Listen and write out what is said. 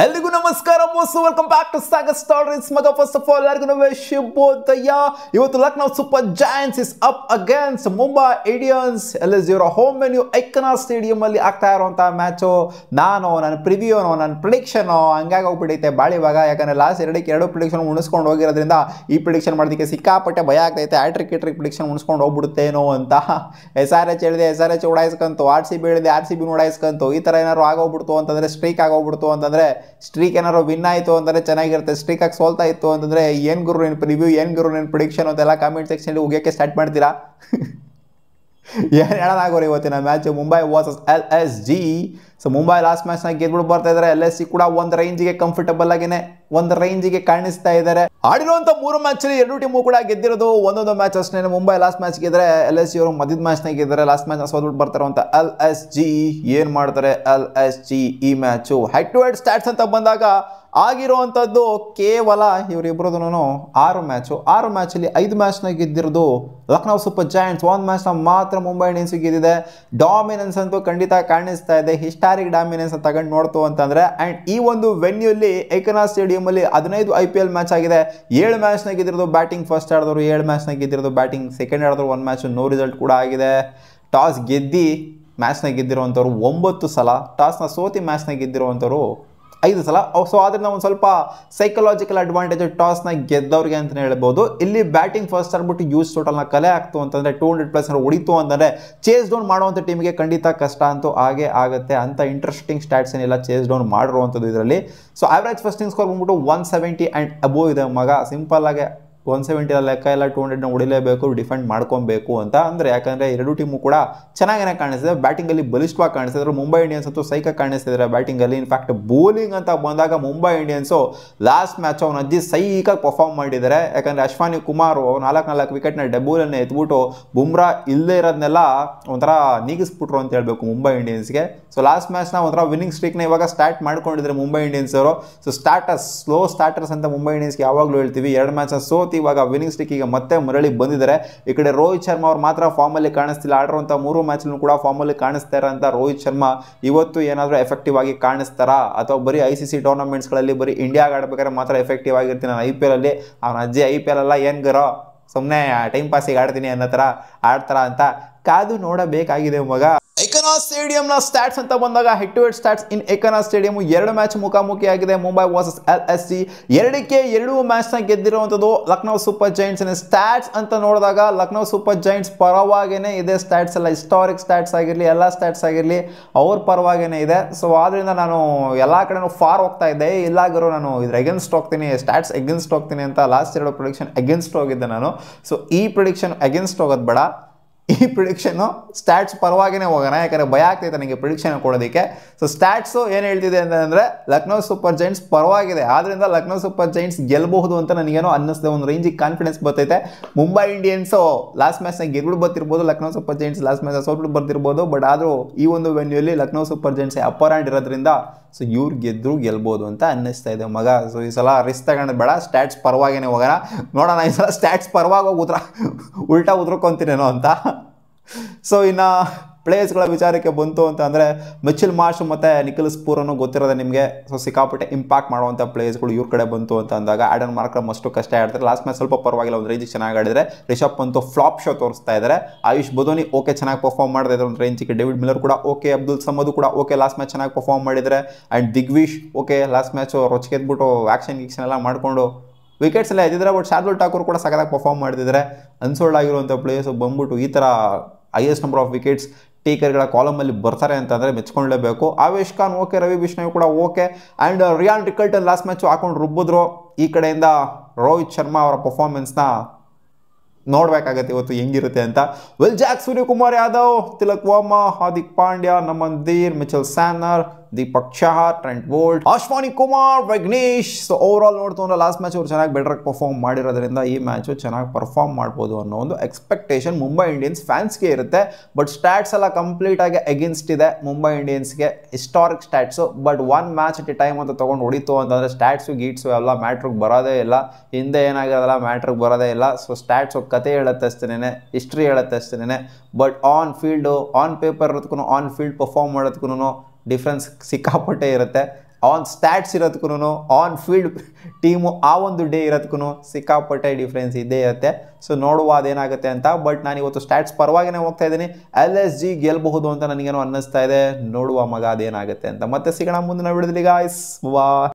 ಎಲ್ರಿಗೂ ನಮಸ್ಕಾರ ಮೋಸು welcome back to Sagar stories ಮಗ. ಫಸ್ಟ್ ಆಫ್ ಆಲ್ ಎಲ್ಲರಿಗೂ ಶುಭೋದಯ. ಇವತ್ತು Lucknow super giants is up against Mumbai Indians. LS ಇವರ ಹೋಮ್ ವೆನ್ಯೂ ಐಕನಾ ಸ್ಟೇಡಿಯಂ ಅಲ್ಲಿ ಆಗ್ತಾ ಇರುವಂತಹ ಮ್ಯಾಚು. ನನ್ನ ಪ್ರಿವ್ಯೂನೋ ನನ್ನ ಪ್ರಿಡಿಕ್ಷನೋ ಹಂಗಾಗಿ ಹೋಗ್ಬಿಟ್ಟೈತೆ ಬಾಳಿ ಇವಾಗ. ಯಾಕಂದ್ರೆ ಲಾಸ್ಟ್ ಎರಡು ಪ್ರಿಡಿಕ್ಷನ್ ಉಣಿಸ್ಕೊಂಡು ಹೋಗಿರೋದ್ರಿಂದ ಈ ಪ್ರಿಡಿಕ್ಷನ್ ಮಾಡೋದಕ್ಕೆ ಸಿಕ್ಕಾಪಟ್ಟೆ ಭಯ ಆಗ್ತೈತೆ. ಹ್ಯಾಟ್ರಿಕ್ ಪ್ರಿಡಿಕ್ಷನ್ ಉಣಿಸ್ಕೊಂಡು ಹೋಗ್ಬಿಡುತ್ತೇನೋ ಅಂತ. SRH ಹೇಳಿದೆ, SRH ಉಡಾಯಿಸ್ಕಂತು. RCB ಹೇಳಿದೆ, RCB ಉಡಾಯಿಸ್ಕಂತು. ಈ ಥರ ಏನಾದ್ರು ಆಗೋಗ್ಬಿಡ್ತು ಅಂತಂದರೆ, ಸ್ಟ್ರೀಕ್ ಆಗೋಗ್ಬಿಡ್ತು ಅಂತಂದರೆ, ಸ್ಟ್ರೀಕ್ ಏನಾರು ವಿನ್ ಆಯಿತು ಅಂದರೆ ಚೆನ್ನಾಗಿರುತ್ತೆ. ಸ್ಟ್ರೀಕ್ ಆಗಿ ಸೋಲ್ತಾ ಇತ್ತು ಅಂತಂದರೆ ಏನು ಗುರು ನಿನ್ನ ರಿವ್ಯೂ, ಏನು ಗುರು ನಿನ್ನ ಪ್ರಿಡಿಕ್ಷನ್ ಅಂತೆಲ್ಲ ಕಾಮೆಂಟ್ ಸೆಕ್ಷನಲ್ಲಿ ಉಗಿಯೋಕ್ಕೆ ಸ್ಟಾರ್ಟ್ ಮಾಡ್ತೀರಾ. ಏನು ಹೇಳೋದಾಗೋರು ಇವತ್ತಿನ match Mumbai versus LSG. So Mumbai last ಮ್ಯಾಚ್ನ ಗೆದ್ಬಿಟ್ಟು ಬರ್ತಾ ಇದ್ದಾರೆ. LSG ಕೂಡ ಒಂದು ರೇಂಜಿಗೆ ಕಂಫರ್ಟಬಲ್ ಆಗಿನೇ ಒಂದು ರೇಂಜಿಗೆ ಕಾಣಿಸ್ತಾ ಇದ್ದಾರೆ. ಆಡಿರುವಂಥ 3 ಮ್ಯಾಚಲ್ಲಿ 2 ಟೀಮು ಕೂಡ ಗೆದ್ದಿರೋದು ಒಂದೊಂದು ಮ್ಯಾಚ್ ಅಷ್ಟೇ. ಮುಂಬೈ ಲಾಸ್ಟ್ ಮ್ಯಾಚ್ ಗೆದ್ರೆ, LSG ಅವರು ಮಧ್ಯದ ಮ್ಯಾಚ್ನ ಗೆದ್ದರೆ. ಲಾಸ್ಟ್ ಮ್ಯಾಚ್ನ ಸೋಲ್ಬಿಟ್ಟು ಬರ್ತಾರಂತ LSG. ಏನು ಮಾಡ್ತಾರೆ LSG ಈ match? Head to head stats ಅಂತ ಬಂದಾಗ ಆಗಿರುವಂಥದ್ದು ಕೇವಲ ಇವರಿಬ್ಬರದೂ 6 ಮ್ಯಾಚಲ್ಲಿ 5 ಮ್ಯಾಚ್ನ ಗೆದ್ದಿರೋದು ಲಕ್ನೋ ಸೂಪರ್ ಜಾಯಂಟ್ಸ್. 1 ಮ್ಯಾಚ್ನ ಮಾತ್ರ ಮುಂಬೈ ಇಂಡಿಯನ್ಸ್ ಗೆದ್ದಿದೆ. ಡಾಮಿನೆನ್ಸ್ ಅಂತೂ ಖಂಡಿತ ಕಾಣಿಸ್ತಾ ಇದೆ. ಹಿಸ್ಟಾರಿಕ್ ಡಾಮಿನೆನ್ಸ್ ತಗೊಂಡು ನೋಡ್ತು ಅಂತಂದರೆ. ಆ್ಯಂಡ್ ಈ ಒಂದು ವೆನ್ಯೂಲಿ ಐಕನಾ ಸ್ಟೇಡಿಯಮಲ್ಲಿ 15 IPL ಮ್ಯಾಚ್ ಆಗಿದೆ. 7 ಮ್ಯಾಚ್ನ ಗೆದ್ದಿರೋದು ಬ್ಯಾಟಿಂಗ್ ಫಸ್ಟ್ ಆಡಿದವರು, 7 ಮ್ಯಾಚ್ನ ಗೆದ್ದಿರೋದು ಬ್ಯಾಟಿಂಗ್ ಸೆಕೆಂಡ್ ಆಡಿದವರು. 1 ಮ್ಯಾಚ್ ನೋ ರಿಸಲ್ಟ್ ಕೂಡ ಆಗಿದೆ. ಟಾಸ್ ಗೆದ್ದು ಮ್ಯಾಚ್ನ ಗೆದ್ದಿರುವಂಥವ್ರು 9 ಸಲ, ಟಾಸ್ನ ಸೋತಿ ಮ್ಯಾಚ್ನ ಗೆದ್ದಿರುವಂಥವ್ರು 5 ಸಲ. ಸೊ ಆದ್ದರಿಂದ ಒಂದು ಸ್ವಲ್ಪ ಸೈಕಲಾಜಿಕಲ್ ಅಡ್ವಾಂಟೇಜ್ ಟಾಸ್ನ ಗೆದ್ದವ್ರಿಗೆ ಅಂತಲೇ ಹೇಳ್ಬೋದು. ಇಲ್ಲಿ ಬ್ಯಾಟಿಂಗ್ ಫಸ್ಟ್ ಆಡ್ಬಿಟ್ಟು ಯೂಸ್ ಟೋಟಲ್ನ ಕಲೆ ಆಗ್ತು ಅಂತಂದರೆ, 200+ ಹೊಡಿತು ಅಂತಂದರೆ ಚೇಸ್ ಡೌನ್ ಮಾಡುವಂಥ ಟೀಮಿಗೆ ಖಂಡಿತ ಕಷ್ಟ ಅಂತೂ ಹಾಗೆ ಆಗುತ್ತೆ. ಅಂತ ಇಂಟ್ರೆಸ್ಟಿಂಗ್ ಸ್ಟ್ಯಾಟ್ಸ್ ಏನಿಲ್ಲ ಚೇಸ್ ಡೌನ್ ಮಾಡಿರುವಂಥದ್ದು ಇದರಲ್ಲಿ. ಸೊ ಆವ್ರೇಜ್ ಫಸ್ಟಿಂಗ್ ಸ್ಕೋರ್ ಬಂದ್ಬಿಟ್ಟು 170 ಆ್ಯಂಡ್ ಅಬೋವ್ ಇದೆ ಮಗ. ಸಿಂಪಲ್ ಆಗಿ 170 ಲೆಕ್ಕ ಎಲ್ಲ 200ನ ಹೊಡಿಲೇಬೇಕು, ಡಿಫೆಂಡ್ ಮಾಡ್ಕೊಬೇಕು ಅಂತ. ಅಂದರೆ ಯಾಕಂದರೆ 2 ಟೀಮು ಕೂಡ ಚೆನ್ನಾಗೇ ಕಾಣಿಸ್ತಿದೆ. ಬ್ಯಾಟಿಂಗಲ್ಲಿ ಬಲಿಷ್ಠವಾಗಿ ಕಾಣಿಸ್ತಿದ್ರು. ಮುಂಬೈ ಇಂಡಿಯನ್ಸ್ ಅಂತೂ ಸೈಕ ಕಾಣಿಸ್ತಿದ್ದಾರೆ ಬ್ಯಾಟಿಂಗಲ್ಲಿ. ಇನ್ಫ್ಯಾಕ್ಟ್ ಬೌಲಿಂಗ್ ಅಂತ ಬಂದಾಗ ಮುಂಬೈ ಇಂಡಿಯನ್ಸು ಲಾಸ್ಟ್ ಮ್ಯಾಚ್ ಅವನ ಅಜ್ಜಿ ಸೈಕಾಗಿ ಪರ್ಫಾರ್ಮ್ ಮಾಡಿದ್ದಾರೆ. ಯಾಕಂದರೆ ಅಶ್ವಾನಿ ಕುಮಾರ್ 4 ವಿಕೆಟ್ನ ಡೆಬ್ಯೂಲನ್ನು ಎತ್ಬಿಟ್ಟು ಬುಮ್ರಾ ಇಲ್ಲದೇ ಇರೋದನ್ನೆಲ್ಲ ಒಂಥರ ನೀಗಿಸ್ಬಿಟ್ರು ಅಂತ ಹೇಳಬೇಕು ಮುಂಬೈ ಇಂಡಿಯನ್ಸ್ಗೆ. ಸೊ ಲಾಸ್ಟ್ ಮ್ಯಾಚ್ನ ಒಂಥರ ವಿನ್ನಿಂಗ್ ಸ್ಟ್ರೀಕ್ನ ಇವಾಗ ಸ್ಟಾರ್ಟ್ ಮಾಡ್ಕೊಂಡಿದ್ದಾರೆ ಮುಂಬೈ ಇಂಡಿಯನ್ಸ್ ಅವರು. ಸೊ ಸ್ಲೋ ಸ್ಟಾರ್ಟರ್ಸ್ ಅಂತ ಮುಂಬೈ ಇಂಡಿಯನ್ಸ್ಗೆ ಯಾವಾಗಲೂ ಹೇಳ್ತೀವಿ. 2 ಮ್ಯಾಚ್ನ ಸೋತಿ ಇವಾಗ ವಿನ್ನಿಂಗ್ ಸ್ಟ್ರೀಕ್ ಈಗ ಮತ್ತೆ ಮರಳಿ ಬಂದಿದ್ದಾರೆ. ಈ ಕಡೆ ರೋಹಿತ್ ಶರ್ಮಾ ಅವ್ರು ಮಾತ್ರ ಫಾರ್ಮಲ್ಲಿ ಕಾಣಿಸ್ತಿಲ್ಲ. ಆಡಿರುವಂಥ 3 ಮ್ಯಾಚ್ನೂ ಕೂಡ ಫಾರ್ಮಲ್ಲಿ ಕಾಣಿಸ್ತಾರೆ ಅಂತ ರೋಹಿತ್ ಶರ್ಮಾ ಇವತ್ತು ಏನಾದರೂ ಎಫೆಕ್ಟಿವ್ ಆಗಿ ಕಾಣಿಸ್ತಾರಾ, ಅಥವಾ ಬರೀ ICC ಟೂರ್ನಮೆಂಟ್ಸ್ಗಳಲ್ಲಿ ಬರೀ ಇಂಡಿಯಾಗೆ ಆಡ್ಬೇಕಾದ್ರೆ ಮಾತ್ರ ಎಫೆಕ್ಟಿವ್ ಆಗಿರ್ತೀನಿ ನಾನು IPL ಅಲ್ಲಿ, ಅವನ ಅಜ್ಜಿ IPL ಅಲ್ಲ ಏನು ಗರೋ ಸುಮ್ಮನೆ ಟೈಮ್ ಪಾಸಿಗೆ ಆಡ್ತೀನಿ ಅನ್ನೋ ಥರ ಆಡ್ತಾರ ಅಂತ ಕಾದು ನೋಡಬೇಕಾಗಿದೆ ಮಗ. ಐಕನಾ ಸ್ಟೇಡಿಯಂನ ಸ್ಟ್ಯಾಟ್ಸ್ ಅಂತ ಬಂದಾಗ head to head stats in Ekana stadium 2 match ಮುಖಾಮುಖಿ ಆಗಿದೆ. Mumbai versus LSG. 2 ಮ್ಯಾಚ್ನ ಗೆದ್ದಿರುವಂಥದ್ದು ಲಕ್ನೋ ಸೂಪರ್ ಜಾಯಿಂಟ್ಸ್ನ. ಸ್ಟ್ಯಾಟ್ಸ್ ಅಂತ ನೋಡಿದಾಗ ಲಕ್ನೋ ಸೂಪರ್ ಜಾಯಿಂಟ್ಸ್ ಪರವಾಗೇನೆ ಇದೆ. ಸ್ಟ್ಯಾಟ್ಸ್ ಎಲ್ಲ ಹಿಸ್ಟಾರಿಕ್ ಸ್ಟ್ಯಾಟ್ಸ್ ಆಗಿರಲಿ, ಎಲ್ಲ ಸ್ಟ್ಯಾಟ್ಸ್ ಆಗಿರಲಿ ಅವ್ರ ಪರವಾಗೇನೆ ಇದೆ. ಸೊ ಆದ್ದರಿಂದ ನಾನು ಎಲ್ಲ ಕಡೆನೂ ಫಾರ್ ಹೋಗ್ತಾ ಇದ್ದೆ. ಇಲ್ಲಾಗಿರೋ ನಾನು ಇದ್ರ ಎಗೇನ್ಸ್ಟ್ ಹೋಗ್ತೀನಿ, ಸ್ಟ್ಯಾಟ್ಸ್ ಎಗೇನ್ಸ್ಟ್ ಹೋಗ್ತೀನಿ ಅಂತ ಲಾಸ್ಟ್ 2 ಪ್ರಿಡಿಕ್ಷನ್ ಎಗೇನ್ಸ್ಟ್ ಹೋಗಿದ್ದೆ ನಾನು. ಸೊ ಈ ಪ್ರಿಡಿಕ್ಷನ್ ಎಗೇನ್ಸ್ಟ್ ಹೋಗೋದು ಬೇಡ, ಈ ಪ್ರಿಡಿಕ್ಷನ್ನು ಸ್ಟ್ಯಾಟ್ಸ್ ಪರವಾಗಿನೇ ಹೋಗೋಣ. ಯಾಕಂದರೆ ಭಯ ಆಗ್ತೈತೆ ನನಗೆ ಪ್ರಿಡಿಕ್ಷನ್ ಕೊಡೋದಕ್ಕೆ. ಸೊ ಸ್ಟ್ಯಾಟ್ಸು ಏನು ಹೇಳ್ತಿದೆ ಅಂತಂದರೆ ಲಕ್ನೋ ಸೂಪರ್ ಜಾಯಿಂಟ್ಸ್ ಪರವಾಗಿದೆ, ಆದ್ದರಿಂದ ಲಕ್ನೋ ಸೂಪರ್ ಜಾಯಿಂಟ್ಸ್ ಗೆಲ್ಲಬಹುದು ಅಂತ ನನಗೇನೋ ಅನ್ನಿಸ್ದೆ. ಒಂದು ರೇಂಜಿಗೆ ಕಾನ್ಫಿಡೆನ್ಸ್ ಬರ್ತೈತೆ. ಮುಂಬೈ ಇಂಡಿಯನ್ಸು ಲಾಸ್ಟ್ ಮ್ಯಾಚ್ನ ಗೆದ್ಬಿಟ್ಟು ಬರ್ತಿರ್ಬೋದು, Lucknow super giants last match ಸೋಲ್ಬಿಟ್ಟು ಬರ್ತಿರ್ಬೋದು. ಬಟ್ ಆದರೂ ಈ ಒಂದು ವೆನ್ಯೂಲಿ Lucknow super giants upper hand ಇರೋದ್ರಿಂದ ಸೊ ಇವ್ರು ಗೆಲ್ಬೋದು ಅಂತ ಅನ್ನಿಸ್ತಾ ಇದೆ ಮಗ. ಸೊ ಈ ಸಲ ರಿಸ್ಕ್ ತಗೊಂಡು ಬೇಡ, ಸ್ಟ್ಯಾಟ್ಸ್ ಪರವಾಗಿನೇ ಹೋಗೋಣ. ನೋಡೋಣ ಈ ಸಲ ಸ್ಟ್ಯಾಟ್ಸ್ ಪರವಾಗಿ ಹೋಗಿ ಉಲ್ಟಾ ಉದ್ರಕೊಂತೀನೇನೋ ಅಂತ. ಸೊ ಇನ್ನು ಪ್ಲೇಯರ್ಸ್ಗಳ ವಿಚಾರಕ್ಕೆ ಬಂತು ಅಂತ ಅಂದರೆ ಮಿಚೆಲ್ ಮಾರ್ಷ್ ಮತ್ತು ನಿಖಿಲಸ್ ಪೂರನ್ನು ಗೊತ್ತಿರೋದೆ ನಿಮಗೆ. ಸೊ ಸಿಕ್ಕಾಪಟ್ಟೆ ಇಂಪ್ಯಾಕ್ಟ್ ಮಾಡುವಂಥ ಪ್ಲೇಯರ್ಸ್ಗಳು ಇವ್ರ ಕಡೆ ಬಂತು ಅಂತ ಅಂದಾಗ ಆ್ಯಡನ್ ಮಾರ್ಕ್ರಮ್ ಅಷ್ಟು ಕಷ್ಟ ಆಡ್ತಾರೆ. ಲಾಸ್ಟ್ ಮ್ಯಾಚ್ ಸ್ವಲ್ಪ ಪರವಾಗಿಲ್ಲ, ಒಂದು ರೇಂಜಿಗೆ ಚೆನ್ನಾಗಿ ಆಡಿದರೆ. ರಿಷಬ್ ಪಂತ್ ಫ್ಲಾಪ್ ಶೋ ತೋರಿಸ್ತಾ ಇದ್ದಾರೆ. ಆಯುಷ್ ಬದೋನಿ ಓಕೆ ಚೆನ್ನಾಗಿ ಪರ್ಫಾರ್ಮ್ ಮಾಡ್ತಾ ಇದ್ದಾರೆ ಒಂದು ರೇಂಜಿಗೆ. ಡೇವಿಡ್ ಮಿಲ್ಲರ್ ಕೂಡ ಓಕೆ, ಅಬ್ದುಲ್ ಸಮದ್ ಕೂಡ ಓಕೆ ಲಾಸ್ಟ್ ಮ್ಯಾಚ್ ಚೆನ್ನಾಗಿ ಪರ್ಫಾರ್ಮ್ ಮಾಡಿದರೆ. And Digvesh okay last match ರೊಚ್ಗೆದ್ಬಿಟ್ಟು ಆ್ಯಕ್ಷನ್ ಎಲ್ಲ ಮಾಡಿಕೊಂಡು ವಿಕೆಟ್ಸ್ ಎಲ್ಲ ಎದ್ದಿದ್ದಾರೆ. ಬಟ್ ಶಾರ್ದುಲ್ ಠಾಕೂರ್ ಕೂಡ ಸಖತ್ತಾಗಿ ಪರ್ಫಾರ್ಮ್ ಮಾಡ್ತಿದ್ದಾರೆ. ಅನ್ಸೋಲ್ಡ್ ಆಗಿರುವಂಥ ಪ್ಲೇಯರ್ಸು ಬಂದ್ಬಿಟ್ಟು ಈ ಥರ ಹೈಯೆಸ್ಟ್ ನಂಬರ್ ಆಫ್ ವಿಕೆಟ್ಸ್ ಟೇಕರ್ಗಳ ಕಾಲಮಲ್ಲಿ ಬರ್ತಾರೆ ಅಂತಂದರೆ ಮೆಚ್ಕೊಳ್ಳೇಬೇಕು. ಆವೇಶ್ ಖಾನ್ ಓಕೆ, ರವಿ ಬಿಷ್ಣೋಯ್ ಕೂಡ okay. And Ryan Rickelton last match ಹಾಕೊಂಡು ರುಬ್ಬಿದ್ರು. ಈ ಕಡೆಯಿಂದ ರೋಹಿತ್ ಶರ್ಮಾ ಅವರ ಪರ್ಫಾರ್ಮೆನ್ಸ್ನ ನೋಡಬೇಕಾಗತ್ತೆ ಇವತ್ತು ಹೆಂಗಿರುತ್ತೆ ಅಂತ. Will Jacks, Suryakumar Yadav, Tilak Varma, Hardik Pandya, Naman Dhir, Mitchell Santner, Deepak Chahar, Trent Boult, Ashwani Kumar, Vignesh. So overall ನೋಡ್ತು ಅಂದರೆ ಲಾಸ್ಟ್ ಮ್ಯಾಚ್ ಅವ್ರು ಚೆನ್ನಾಗಿ ಬೆಟರ್ ಪರ್ಫಾರ್ಮ್ ಮಾಡಿರೋದ್ರಿಂದ ಈ ಮ್ಯಾಚು ಚೆನ್ನಾಗಿ ಪರ್ಫಾರ್ಮ್ ಮಾಡ್ಬೋದು ಅನ್ನೋ ಒಂದು ಎಕ್ಸ್ಪೆಕ್ಟೇಷನ್ ಮುಂಬೈ ಇಂಡಿಯನ್ಸ್ ಫ್ಯಾನ್ಸ್ಗೆ ಇರುತ್ತೆ. ಬಟ್ ಸ್ಟ್ಯಾಟ್ಸ್ ಎಲ್ಲ ಕಂಪ್ಲೀಟಾಗಿ ಎಗೇನ್ಸ್ಟ್ ಇದೆ ಮುಂಬೈ ಇಂಡಿಯನ್ಸ್ಗೆ. Historic stats. But 1 match at a time ಅಂತ ತೊಗೊಂಡು ಹೊಡಿತು ಅಂತಂದರೆ ಸ್ಟ್ಯಾಟ್ಸು ಗೀಟ್ಸು ಎಲ್ಲ ಮ್ಯಾಟ್ರಿಗೆ ಬರೋದೇ ಇಲ್ಲ. ಹಿಂದೆ ಏನಾಗಿರೋದಲ್ಲ ಮ್ಯಾಟ್ರಿಗೆ ಬರೋದೇ ಇಲ್ಲ. ಸೊ ಸ್ಟ್ಯಾಟ್ಸು ಕತೆ ಹೇಳುತ್ತೆ ಅಷ್ಟೇನೆ, ಹಿಸ್ಟ್ರಿ ಹೇಳುತ್ತೆ ಅಷ್ಟೇನೆ. But on field, on paper ಇರೋದಕ್ಕೂ ಆನ್ ಫೀಲ್ಡ್ ಪರ್ಫಾರ್ಮ್ ಮಾಡೋದಕ್ಕೂ ಡಿಫ್ರೆನ್ಸ್ ಸಿಕ್ಕಾಪಟ್ಟೆ ಇರುತ್ತೆ. ಆನ್ ಸ್ಟ್ಯಾಟ್ಸ್ ಇರೋದಕ್ಕೂ ಆನ್ ಫೀಲ್ಡ್ ಟೀಮು ಆ ಒಂದು ಡೇ ಇರೋದಕ್ಕೂ ಸಿಕ್ಕಾಪಟ್ಟೆ ಡಿಫ್ರೆನ್ಸ್ ಇದ್ದೇ ಇರುತ್ತೆ. ಸೊ ನೋಡುವ ಅದೇನಾಗುತ್ತೆ ಅಂತ. ಬಟ್ ನಾನು ಇವತ್ತು ಸ್ಟ್ಯಾಟ್ಸ್ ಪರವಾಗಿನೇ ಹೋಗ್ತಾ ಇದ್ದೀನಿ. LSG ಗೆಲ್ಲಬಹುದು ಅಂತ ನನಗೇನೋ ಅನ್ನಿಸ್ತಾ ಇದೆ. ನೋಡುವ ಮಗ ಅದೇನಾಗುತ್ತೆ ಅಂತ. ಮತ್ತೆ ಸಿಗೋಣ ಮುಂದಿನ ವಿಡಿಯೋದಲ್ಲಿ ಗಾಯ್ಸ್. ವಾ